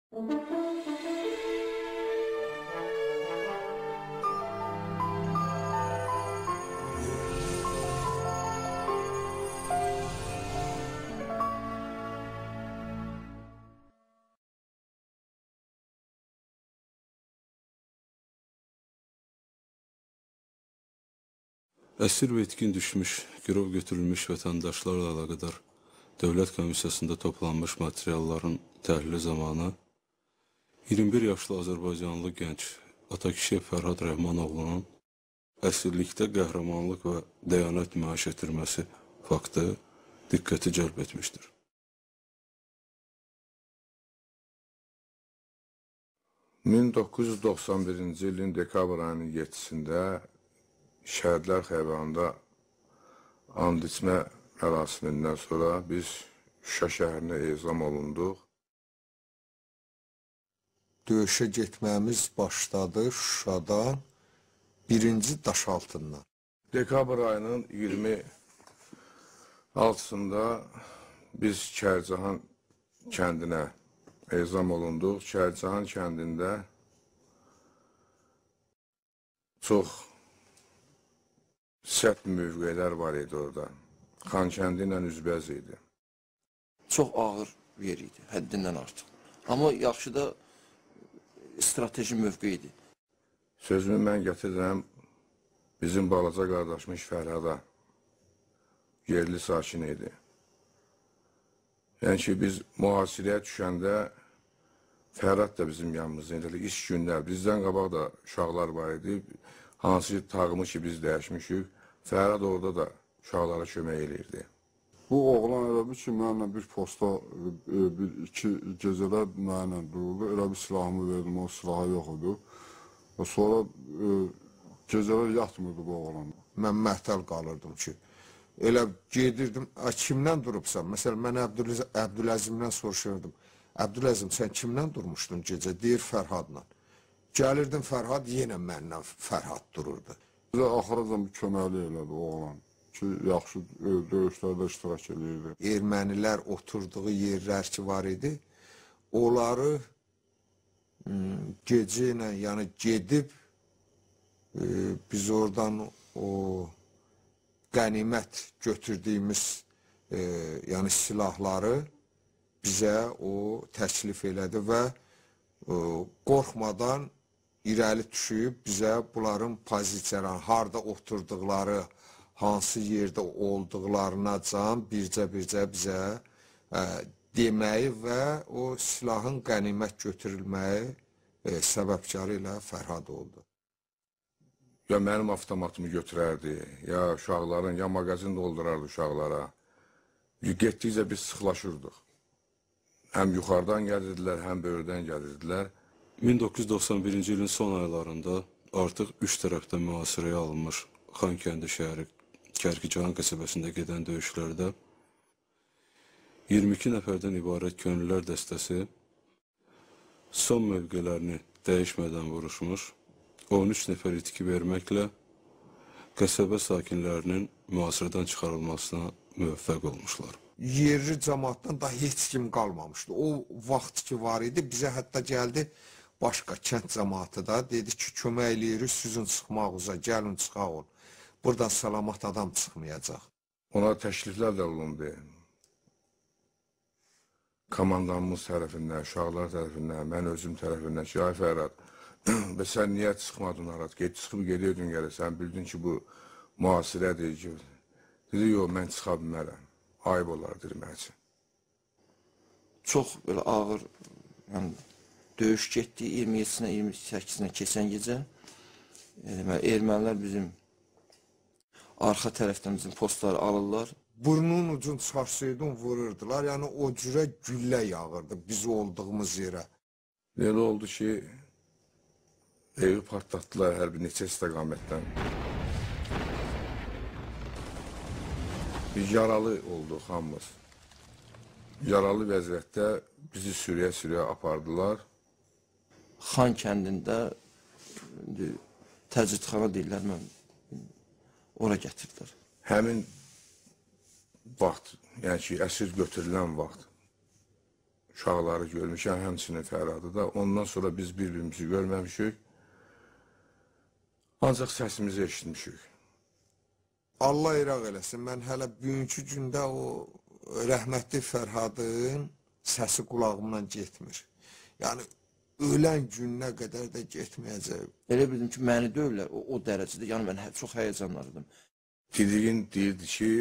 Əsir və itkin düşmüş, girov götürülmüş vətəndaşlarla əlaqədar Dövlət Komissiyasında toplanmış materialların təhlili zamanı 21 yaşlı Azərbaycanlı gənc Atakişiyev Fərhad Rəhmanoğlunun əsirlikdə qəhrəmanlıq və dəyanət nümayiş etdirməsi faktı diqqəti cəlb etmişdir. ...1991-ci ilin dekabr ayının 7-sində Şəhidlər Xiyabağında and içmə mərasimindən sonra biz Şuşa şəhərinə ezam olunduq. Döyüşə getməyimiz başladı Şuşadan, 1-ci Daşaltından. Dekabr ayının 26-sında biz Kərcahan kəndinə ezam olunduq. Kərcahan kəndində çox sərt mövqelər var idi orada. Xankəndi ilə üzbəz idi. Çox ağır yer idi, həddindən artıq. Amma yaxşı da strateji mövqe idi. Sözümü mən gətirirəm bizim balaca qardaşmış Fərhada. Yerli sakin idi. Yəni ki, biz mühasirəyə düşəndə Fərhad da bizim yanımızda idi. İş günlər, bizdən qabaq da uşaqlar var idi. Hansı tağımı ki biz dəyişmişik, Fərhad orada da uşaqlara kömək edirdi. Bu oğlan elə bir ki, mənimlə bir posta, iki gecələr mənimlə dururdu. Elə bir silahımı verdim, o silahı yox idi. Sonra gecələr yatmırdı bu oğlan. Mən məhtəl qalırdım ki, elə gedirdim, kimdən durubsan? Məsələn, mən Əbdüləzimdən soruşurdum. Əbdüləzim, sən kimdən durmuşdun gecə? Deyir, Fərhadla. Gəlirdim Fərhad, yenə mənlə Fərhad dururdu. Bizə axıracan bir köməkli elədi o oğlan ki, yaxşı döyüşlərdə iştirak edirdi. Ermənilər oturduğu yerlər ki var idi, onları gecə ilə, yəni gedib, biz oradan o qənimət götürdüyümüz yəni silahları bizə o təklif elədi və qorxmadan irəli düşüb bizə bunların pozisiyalarını, harada oturduqları, hansı yerdə olduqlarına can bircə-bircə bizə deməyi və o silahın qənimət götürülməyi səbəbkarı ilə Fərhad oldu. Ya mənim avtomatımı götürərdi, ya uşaqların, ya mağazin doldurardı uşaqlara. Getdikcə biz sıxlaşırdıq. Həm yuxarıdan gəlirdilər, həm böyürdən gəlirdilər. 1991-ci ilin son aylarında artıq üç tərəfdən mühasirəyə alınmış Xankəndi şəhəri Kərkicahan qəsəbəsində gedən döyüşlərdə 22 nəfərdən ibarət könüllülər dəstəsi son mövqələrini dəyişmədən vuruşmuş, 13 nəfər itki verməklə qəsəbə sakinlərinin mühasirədən çıxarılmasına müvəffəq olmuşlar. Yerli cəmaatdan da heç kim qalmamışdı. O vaxt ki var idi, bizə hətta gəldi başqa kənd cəmaatı da, dedi ki, kömək eləyirik, sizin çıxmağınıza, gəlin çıxaq ol. Buradan salamat adam çıxmayacaq. Ona təkliflər də olundu. Komandanımız tərəfindən, uşaqlar tərəfindən, mən özüm tərəfindən ki, ay Fərhad, sən niyə çıxmadın arad? Çıxıb gedirdin gələ, sən bildin ki, bu mühasirədir ki. Dedi, yox, mən çıxa bilmərəm. Ayıb olar, dedi mən üçün. Çox belə ağır, yəni, döyüş getdi 27-sinə, 28-sinə keçən gecə. Ermənilər bizim arxa tərəfdən bizim postları alırlar. Burnunun ucunu çarşıydın vururdular, yəni o cürə güllə yağırdı biz olduğumuz yerə. Elə oldu ki, evi partlatdılar hər bir neçə istiqamətdən. Biz yaralı olduq hamımız. Yaralı vəziyyətdə bizi sürüyə-sürüyə apardılar. Xan kəndində təcridxana deyirlər, mən ora gətirdilər. Həmin vaxt, yəni ki, əsir götürülən vaxt uşaqları görmüşəm, həmçinin Fərhadı da. Ondan sonra biz bir-birimizi görməmişik. Ancaq səsimizi eşitmişik. Allah iraq eləsin, mən hələ bugünkü gündə o rəhmətli Fərhadın səsi qulağımdan getmir. Yəni, ölən gününə qədər də getməyəcək. Elə bildim ki, məni döyürlər o dərəcədə. Yəni, mən çox həyəcanlardım. Didiyin deyirdi ki,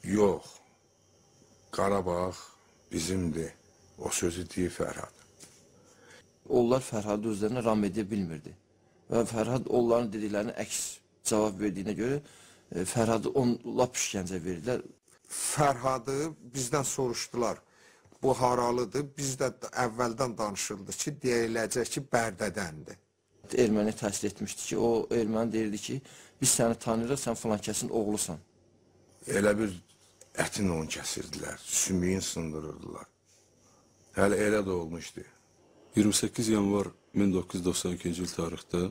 yox, Qarabağ bizimdir. O sözü deyir Fərhad. Onlar Fərhadı özlərinə ram edə bilmirdi. Və Fərhad onların dediklərini əks cavab verdiyinə görə Fərhadı lap işgəncə verdilər. Fərhadı bizdən soruşdular, bu haralıdır. Biz də əvvəldən danışıldı ki, deyiləcək ki, Bərdədəndir. Erməni təhsil etmişdi ki, o erməni deyirdi ki, biz səni tanıyırıq, sən filan kəsin oğlusan. Elə bir ətin onu kəsirdilər, sümüyün sındırırdılar. Hələ elə də olmuşdu. 28 yanvar 1992-ci il tarixdə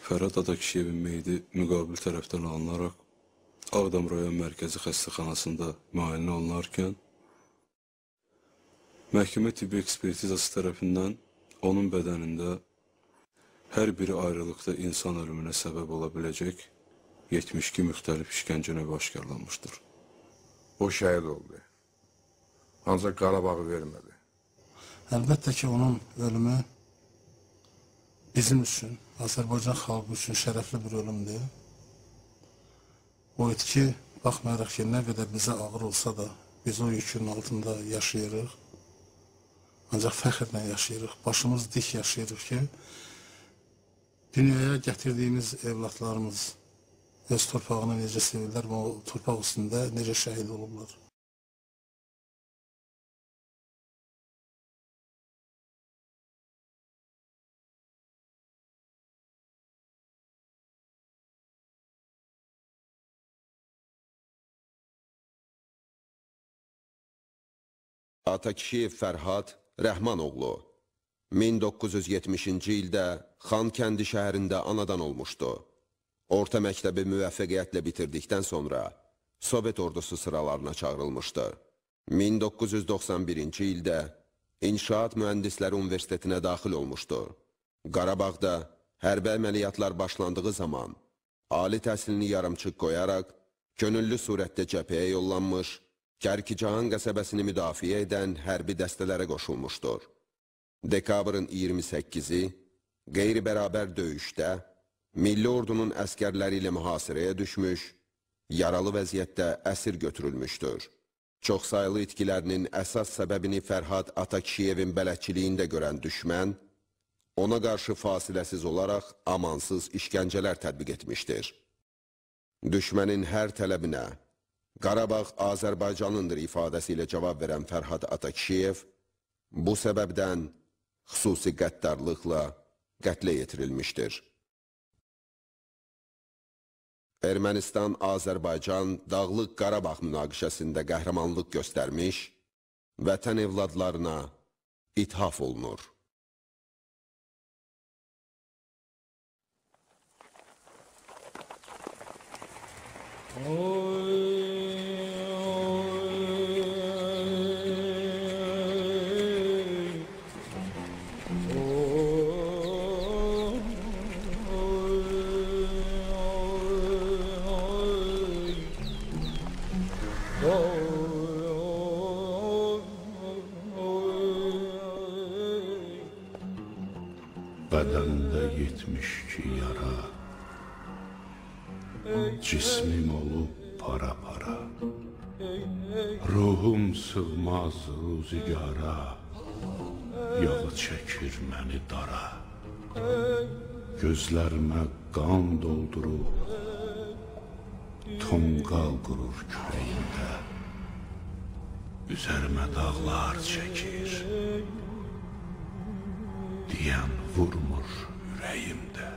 Fərhad Atakişiyevin meyidi müqabil tərəfdən alınaraq Ağdam rayon mərkəzi xəstəxanasında müayinə olunarkən məhkəmə tibbi ekspertizası tərəfindən onun bədənində hər biri ayrılıqda insan ölümünə səbəb ola biləcək 72 müxtəlif işgəncə növü aşkarlanmışdır. O şəhid oldu. Ancaq Qarabağı vermədi. Əlbəttə ki, onun ölümü bizim üçün, Azərbaycan xalqı üçün şərəfli bir ölümdür. O itki, baxmayaraq ki, nə qədər bizə ağır olsa da, biz o yükün altında yaşayırıq. Ancaq fəxrlə yaşayırıq, başımız dik yaşayırıq ki, dünyaya gətirdiyimiz evlatlarımız öz torpağını necə sevirlər və o torpaq üstündə necə şəhid olurlar. Atakişiyev Fərhad Rəhmanoğlu 1970-ci ildə Xankəndi şəhərində anadan olmuşdu. Orta məktəbi müvəffəqiyyətlə bitirdikdən sonra Sovet ordusu sıralarına çağırılmışdı. 1991-ci ildə İnşaat Mühəndisləri Universitetinə daxil olmuşdu. Qarabağda hərbi əməliyyatlar başlandığı zaman ali təhsilini yarımçıq qoyaraq könüllü surətdə cəbhəyə yollanmış, Kərkicahan qəsəbəsini müdafiə edən hərbi dəstələrə qoşulmuşdur. Dekabrın 28-i qeyri-bərabər döyüşdə milli ordunun əskərləri ilə mühasirəyə düşmüş, yaralı vəziyyətdə əsir götürülmüşdür. Çox sayılı itkilərinin əsas səbəbini Fərhad Atakişiyevin bələdçiliyində görən düşmən, ona qarşı fasiləsiz olaraq amansız işgəncələr tətbiq etmişdir. Düşmənin hər tələbinə Qarabağ Azərbaycanındır ifadəsi ilə cavab verən Fərhad Atakişiyev bu səbəbdən xüsusi qəddarlıqla qətlə yetirilmişdir. Ermənistan-Azərbaycan Dağlıq Qarabağ münaqişəsində qəhrəmanlıq göstərmiş, vətən evladlarına ithaf olunur. Bədəndə 72 yara, cismim olub para-para, ruhum sığmaz ruzigara, yağı çəkir məni dara, gözlərimə qan doldurub, tonqal qurur kürəyimdə, üzərimə dağlar çəkir, deyən vurmur ürəyimdə.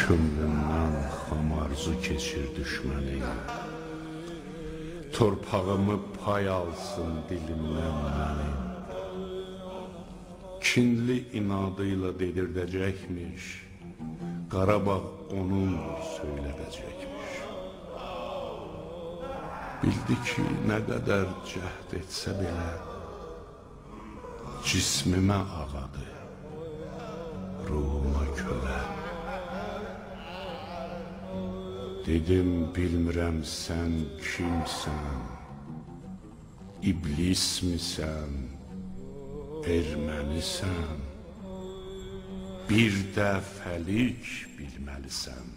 Könlümdən xamarzu keçir düşmənim, torpağımı pay alsın dilimdən mənim. Kinli inadıyla dedirdəcəkmiş, Qarabağ onundur söylədəcəkmiş. Bildi ki, nə qədər cəhd etsə belə, cismimə ağadı, ruhuma kölə. Dedim, bilmirəm sən kimsən, iblis misən, ermənisən, bir də fəlik bilməlisən.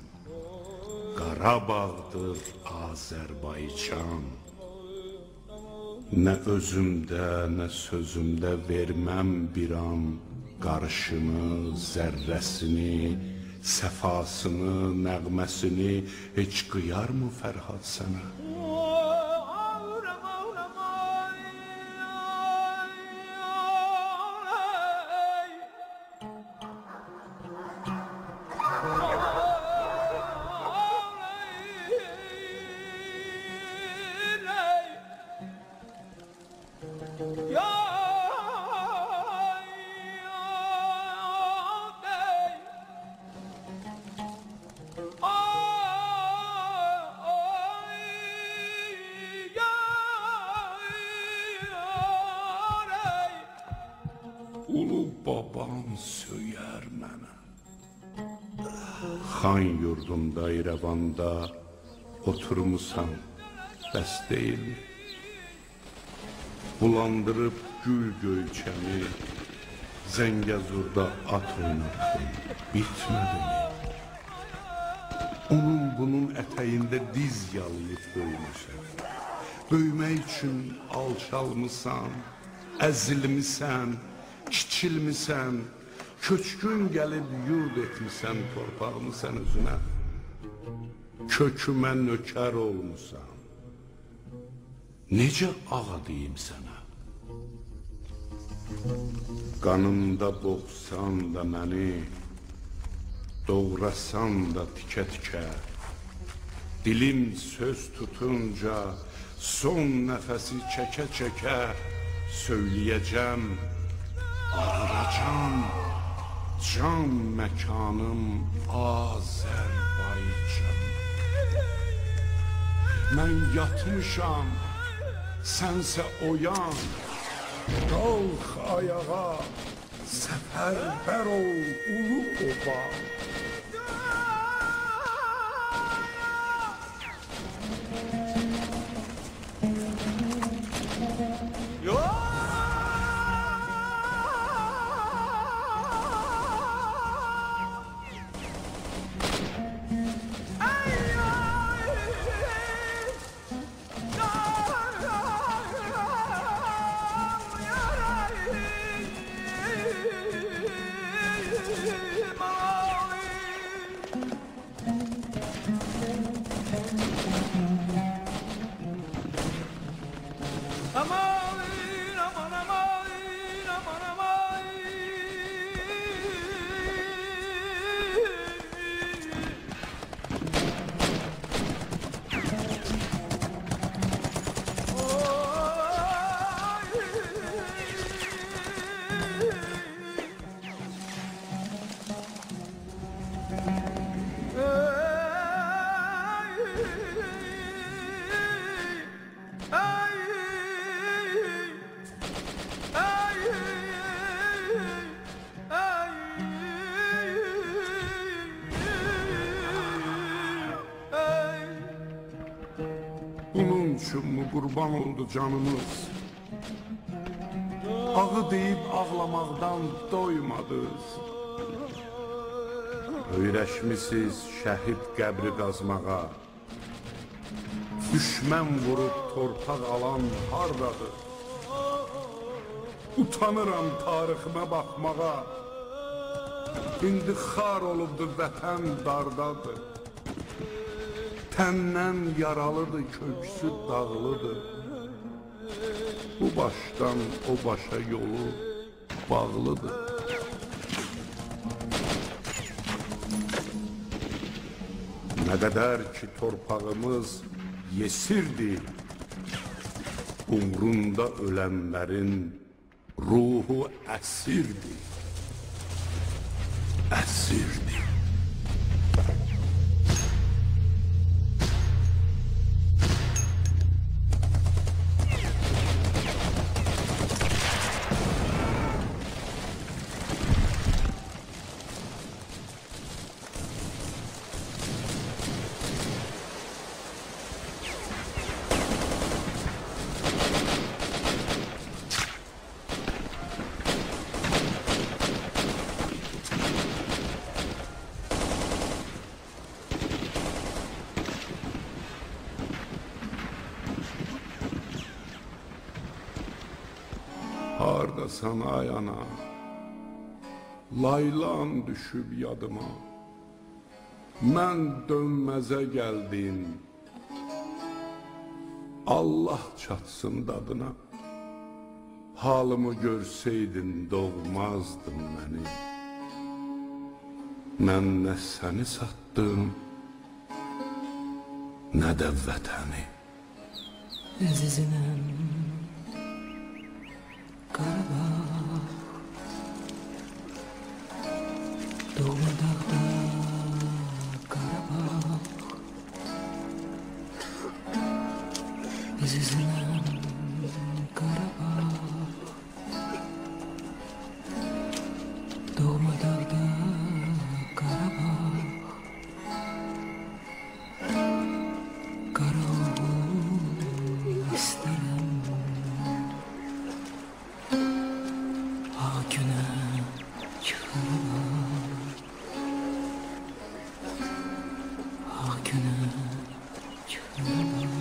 Qarabağdır Azərbaycan. Nə özümdə, nə sözümdə verməm bir an qarışını, zərrəsini, səfasını, nəğməsini heç qıyarmı Fərhad sənə? Ulu babam söyər mənə. Xan yurdumda, İrəvanda oturmusan, bəs deyilmi? Bulandırıb gül gölçəmi, Zəngəzurda at oynatdım, bitmədimi? Onun bunun ətəyində diz yalayıb böyümüşəm. Böyümək üçün alçalmısan, əzilmisən, kiçilmisən, köçkün gəlib yurd etmisən torpağımı sən özünə. Kökümə nökər olmusan. Necə ağa deyim sənə? Qanımda boğsan da məni, doğrasan da tikə-tikə, dilim söz tutunca, son nəfəsi çəkə-çəkə, söyləyəcəm, ağıracam, can məkanım Azərbaycan. Mən yatmışam, sənsə oyan, qalx ayağa, səfərbər ol ulu oba. Bunun üçün mü qurban oldu canımız? Ağı deyib ağlamaqdan doymadınız. Öyrəşmisiniz şəhid qəbri qazmağa. Düşmən vurub torpaq alan hardadır? Utanıram tariximə baxmağa. İndi xar olubdur vətən dardadır. Təndən yaralıdır, köksü dağlıdır. Bu başdan o başa yolu bağlıdır. Nə qədər ki torpağımız yesirdi, umrunda ölənlərin ruhu əsirdi. Əsirdi. hardasan ay ana, laylan düşüb yadıma, mən dönməzə gəldim, Allah çatsın dadına. Halımı görseydin doğmazdın məni. Mən nə səni satdım, nə də vətəni. Əziziməm Qarabağ, doğma dağda Qarabağ. Əziziməm Qarabağ, doğma dağda Qarabağ. Qara oğul istərəm, ağ günəş Qarabağ, ağ günəş Qarabağ.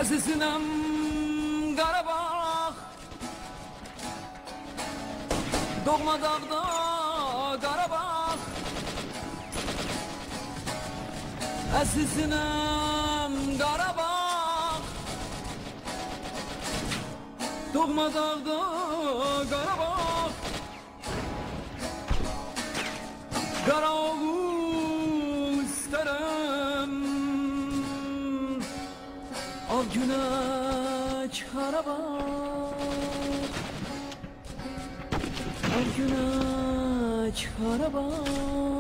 Əziziməm Qarabağ, doğma dağda Qarabağ. Əziziməm Qarabağ, doğma dağda Qarabağ. Qara oğul istərəm, ağ günəş Qarabağ, ağ günəş Qarabağ.